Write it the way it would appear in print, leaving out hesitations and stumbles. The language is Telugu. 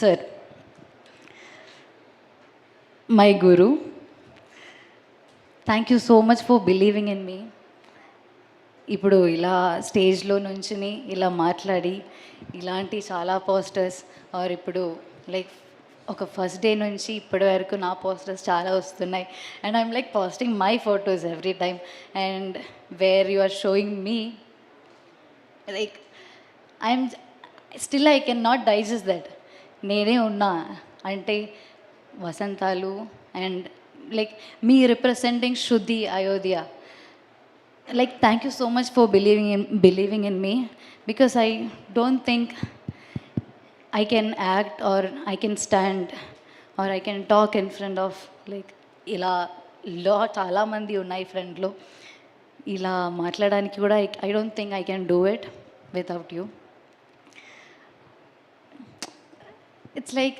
Sir, my guru, thank you so much for believing in me. ఇప్పుడు ఇలా స్టేజ్లో నుంచుని ఇలా మాట్లాడి ఇలాంటి చాలా పోస్టర్స్ ఆర్ ఇప్పుడు లైక్ ఒక ఫస్ట్ డే నుంచి ఇప్పటి వరకు నా పోస్టర్స్ చాలా వస్తున్నాయి. And I'm like posting my photos every time. And where you are showing me like I'm still I can not digest that. నేనే ఉన్నా అంటే వసంతాలు and like me representing Shruti Ayodhya. Like, thank you so much for believing in me, because I don't think I can act or I can stand or I can talk in front of like ఇలా చాలా మంది ఉన్నాయి ఫ్రెండ్లో. ఇలా మాట్లాడడానికి కూడా I don't think I can do it without you. It's like